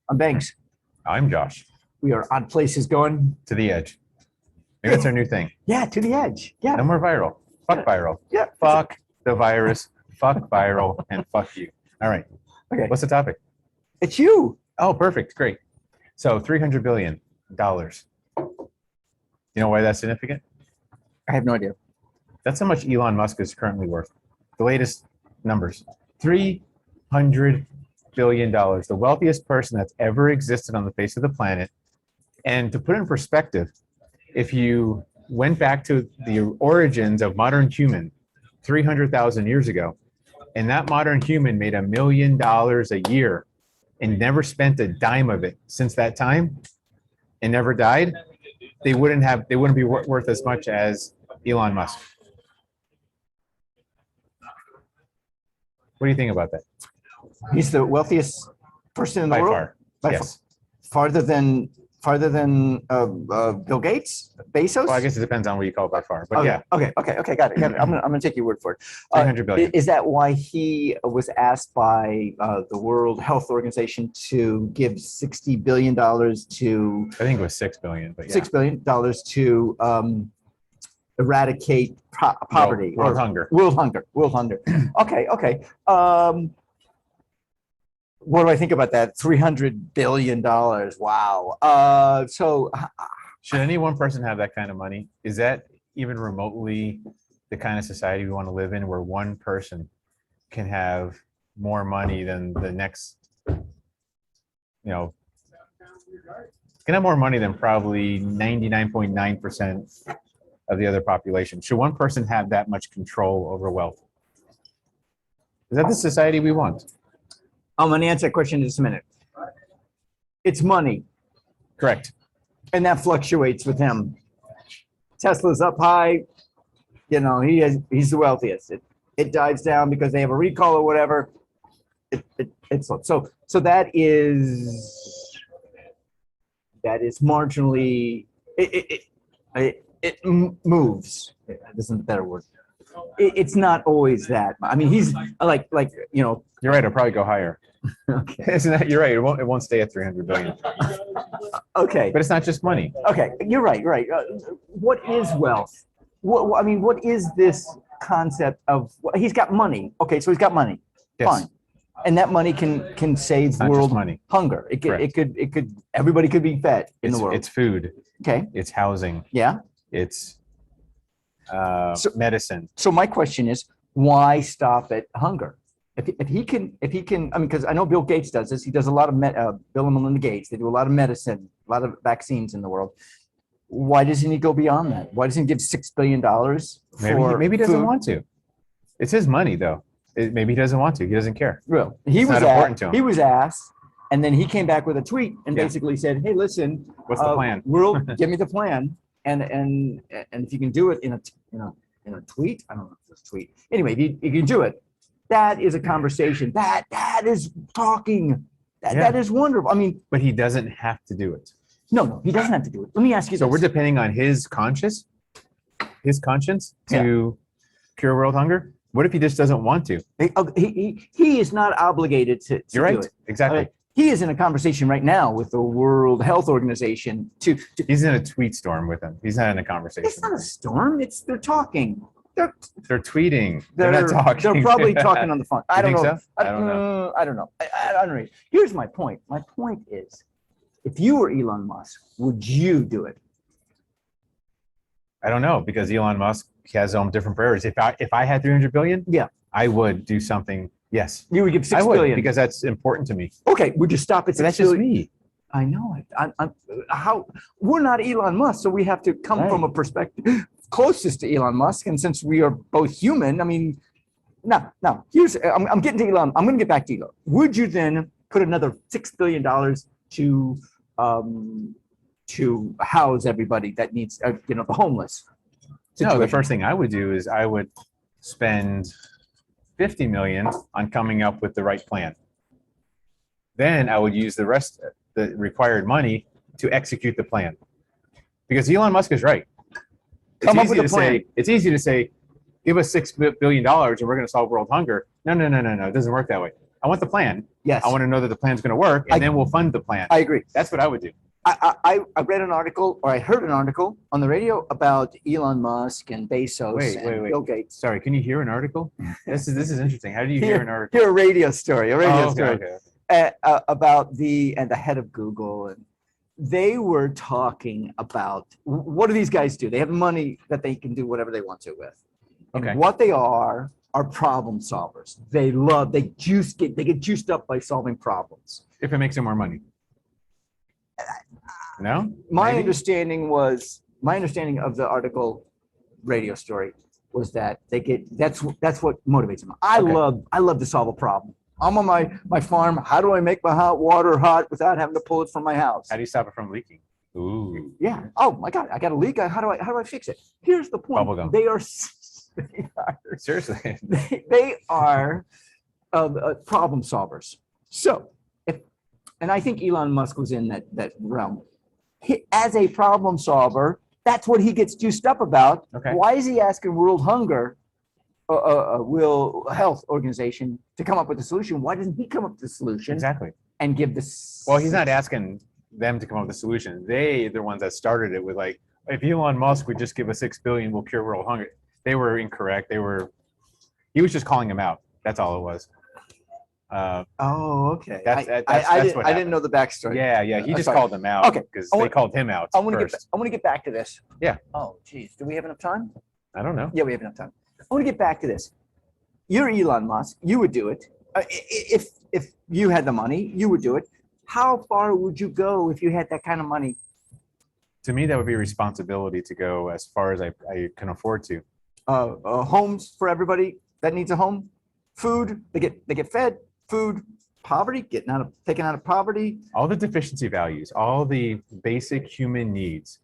I'm Banks. I'm Josh. We are Odd Places going. To the edge. Maybe that's our new thing. Yeah, to the edge. Yeah. No more viral. Fuck viral. Yeah. Fuck the virus. Fuck viral. And fuck you. All right. Okay. What's the topic? It's you. Oh, perfect. Great. So $300 billion. You know why that's significant? I have no idea. That's how much Elon Musk is currently worth. The latest numbers. $300 billion. The wealthiest person that's ever existed on the face of the planet. And to put it in perspective, if you went back to the origins of modern human 300,000 years ago, and that modern human made $1 million a year and never spent a dime of it since that time and never died, they wouldn't be worth as much as Elon Musk. What do you think about that? He's the wealthiest person in the By world. far. By Yes. Farther than Bill Gates, Bezos. Well, I guess it depends on what you call by far, but okay. yeah, Okay. Got it. I'm gonna take your word for it. 300 billion. Is that why he was asked by the World Health Organization to give $60 billion to? I think it was 6 billion, but yeah. $6 billion to eradicate poverty, World hunger. World hunger. Okay. What do I think about that? $300 billion. Wow. So Should any one person have that kind of money? Is that even remotely the kind of society we want to live in, where one person can have more money than the next, can have more money than probably 99.9% of the other population? Should one person have that much control over wealth? Is that the society we want? I'm going to answer that question in just a minute. It's money, Correct. and that fluctuates with him. Tesla's up high, he's the wealthiest. It dives down because they have a recall or whatever. It's so that is marginally it moves. This isn't a better word. It's not always that. I mean, he's like. You're right. It'll probably go higher. Okay. Isn't that? You're right. It won't stay at 300 billion. Okay. But it's not just money. Okay. You're right. What is wealth? What is this concept of? He's got money. Okay, so he's got money. Yes. Fine. And that money can save world money. hunger. It could. Everybody could be fed in the world. It's food. Okay. It's housing. Yeah. It's medicine. So my question is, why stop at hunger? If he can, because I know Bill Gates does this. He does a lot of Bill and Melinda Gates. They do a lot of medicine, a lot of vaccines in the world. Why doesn't he go beyond that? Why doesn't he give $6 billion for Maybe he doesn't food? want to. It's his money, though. Maybe he doesn't want to. He doesn't care. Well, It's not important to him. He was asked, and then he came back with a tweet and Yeah. basically said, "Hey, listen, What's the plan? World, give me the plan, and if you can do it in a tweet, I don't know if it's a tweet. Anyway, if you can do it, that is a conversation. That is talking. That is wonderful. I mean, But he doesn't have to do it. no, he doesn't have to do it. Let me ask you. So this. we're depending on his conscience to cure world hunger. What if he just doesn't want to? He is not obligated to You're do right. it. Exactly. He is in a conversation right now with the World Health Organization to He's in a tweet storm with him. He's not in a conversation. it's not a storm. They're talking. They're tweeting. They're not talking. They're probably talking on the phone. I You don't think know. so? I don't know. I don't know. I don't know. Here's my point. My point is, if you were Elon Musk, would you do it? I don't know, because Elon Musk has different priorities. If I had 300 billion, Yeah. I would do something. Yes, You would give I $6 would, billion. because that's important to me. Okay, would you stop at But that's $6 just billion? me. I know it. How we're not Elon Musk, so we have to come Right. from a perspective closest to Elon Musk. And since we are both human, I mean, now here's I'm getting to Elon. I'm going to get back to Elon. Would you then put another $6 billion to house everybody that needs, the homeless? No, the situation? first thing I would do is I would spend 50 million on coming up with the right plan. Then I would use the required money to execute the plan. Because Elon Musk is right. Come up with a plan. It's easy to say, give us $6 billion and we're going to solve world hunger. No. It doesn't work that way. I want the plan. Yes, I want to know that the plan's going to work, and then we'll fund the plan. I agree. That's what I would do. I read an article, or I heard an article on the radio about Elon Musk and Bezos Wait. and Bill Gates. Sorry, can you hear an article? This is interesting. How do you hear an article? Hear a radio story, Oh, story about the head of Google, and they were talking about what do these guys do? They have money that they can do whatever they want to with. And Okay. what they are problem solvers. They get juiced up by solving problems. If it makes them more money. No? My Maybe? understanding of the article radio story was that that's what motivates them. I love to solve a problem. I'm on my farm. How do I make my hot water hot without having to pull it from my house? How do you stop it from leaking? Ooh. Yeah. Oh my God, I got a leak. How do I fix it? Here's the point. Bubblegum. They are Seriously. they are problem solvers. So and I think Elon Musk was in that realm. As a problem solver, that's what he gets juiced up about. Okay. Why is he asking World Health Organization to come up with a solution? Why doesn't he come up with the solution Exactly. and give this? Well, he's not asking them to come up with a solution. They're the ones that started it with like, if Elon Musk would just give us $6 billion, we'll cure world hunger. They were incorrect. He was just calling them out. That's all it was. Oh, okay. That's I what I didn't know the backstory. Yeah. He just Sorry. called them out. Okay. Because they called him out. I want first. to get back to this. Yeah. Oh, geez. Do we have enough time? I don't know. Yeah, we have enough time. I want to get back to this. You're Elon Musk. You would do it. If you had the money, you would do it. How far would you go if you had that kind of money? To me, that would be a responsibility to go as far as I can afford to. Homes for everybody that needs a home. Food. They get fed. Food. Poverty. Taken out of poverty. All the deficiency values, all the basic human needs.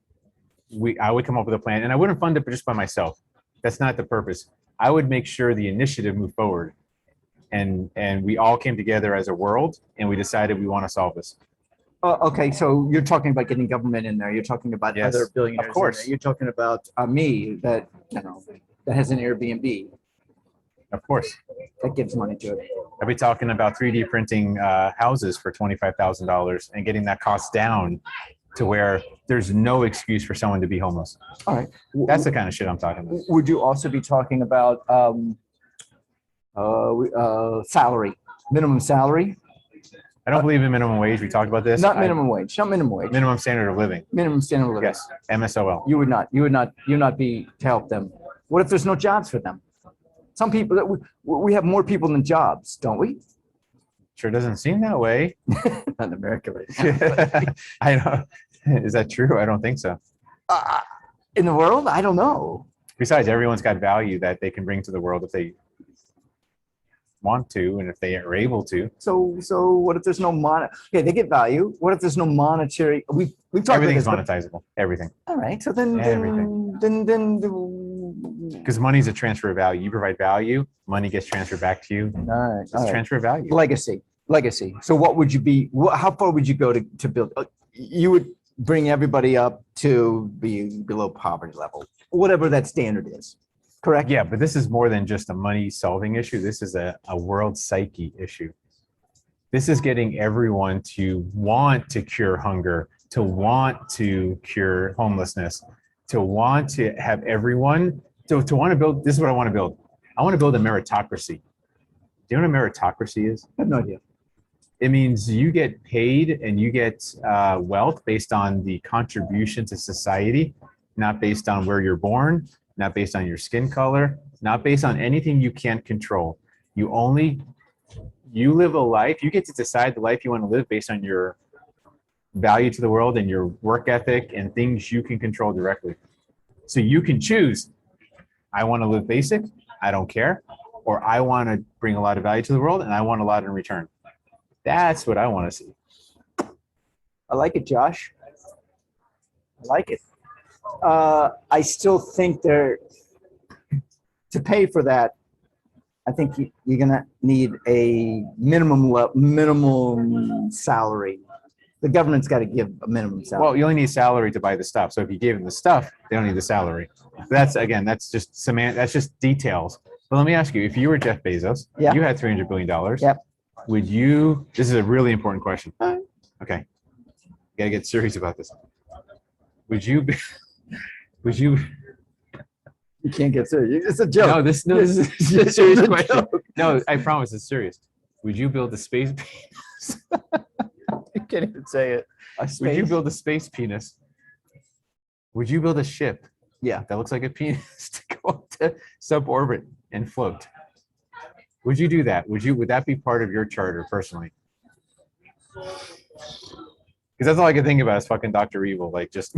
I would come up with a plan, and I wouldn't fund it just by myself. That's not the purpose. I would make sure the initiative moved forward, and we all came together as a world, and we decided we want to solve this. Okay, so you're talking about getting government in there. You're talking about Yes, other billionaires. of course. In there. You're talking about me that that has an Airbnb Of course. that gives money to it. I'll be talking about 3D printing houses for $25,000 and getting that cost down to where there's no excuse for someone to be homeless. All right. That's the kind of shit I'm talking about. Would you also be talking about salary, minimum salary? I don't believe in minimum wage. We talked about this. Not minimum wage. Not minimum wage. Minimum standard of living. Minimum standard of living. Yes. MSOL. You would not be to help them. What if there's no jobs for them? Some people that we have more people than jobs, don't we? Sure doesn't seem that way. Not in America, right? I don't. Is that true? I don't think so. In the world, I don't know. Besides, everyone's got value that they can bring to the world if they want to, and if they are able to. So what if there's no Okay, they get value. What if there's no monetary? We've talked about Everything's this, but- monetizable. Everything. All right. So then Because money is a transfer of value. You provide value, money gets transferred back to you. all right. It's transfer of value. Legacy. So what would you be? How far would you go to build? You would bring everybody up to be below poverty level, whatever that standard is. Correct? Yeah, but this is more than just a money solving issue. This is a world psyche issue. This is getting everyone to want to cure hunger, to want to cure homelessness, to want to have everyone, to want to build, this is what I want to build. I want to build a meritocracy. Do you know what a meritocracy is? I have no idea. It means you get paid and you get wealth based on the contribution to society, not based on where you're born, not based on your skin color, not based on anything you can't control. You live a life, you get to decide the life you want to live based on your value to the world and your work ethic and things you can control directly. So you can choose, I want to live basic, I don't care, or I want to bring a lot of value to the world and I want a lot in return. That's what I want to see. I like it, Josh. I like it. I still think to pay for that, I think you're gonna need a minimum salary. The government's got to give a minimum salary. Well, you only need salary to buy the stuff. So if you gave them the stuff, they don't need the salary. That's just details. But let me ask you, if you were Jeff Bezos, Yeah. you had $300 billion. Yep. Would you? This is a really important question. Okay, gotta get serious about this. Would you be? Would you? You can't get serious. It's a joke. No, this is a serious question. No, I promise it's serious. Would you build a space penis? You can't even say it. Would you build a space penis? Would you build a ship? Yeah. That looks like a penis to go up to suborbit and float. Would you do that? Would that be part of your charter personally? Because that's all I can think about is fucking Dr. Evil, like just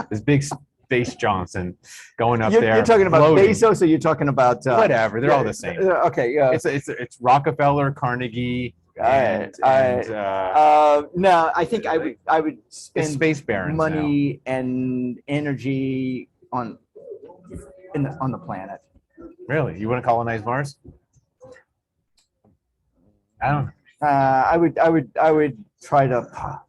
this big space Johnson going up there. You're talking about floating. Bezos, or you're talking about Whatever, they're all the same. Okay, yeah. It's Rockefeller, Carnegie, No, I think I would spend space barons money and energy on the planet. Really, you want to colonize Mars? I don't know. I would try to.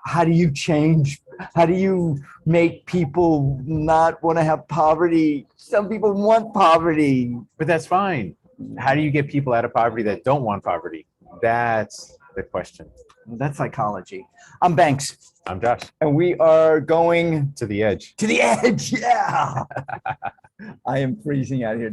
How do you change? How do you make people not want to have poverty? Some people want poverty. But that's fine. How do you get people out of poverty that don't want poverty? That's the question. That's psychology. I'm Banks, I'm Josh. and we are going To the edge. to the edge. Yeah. I am freezing out here.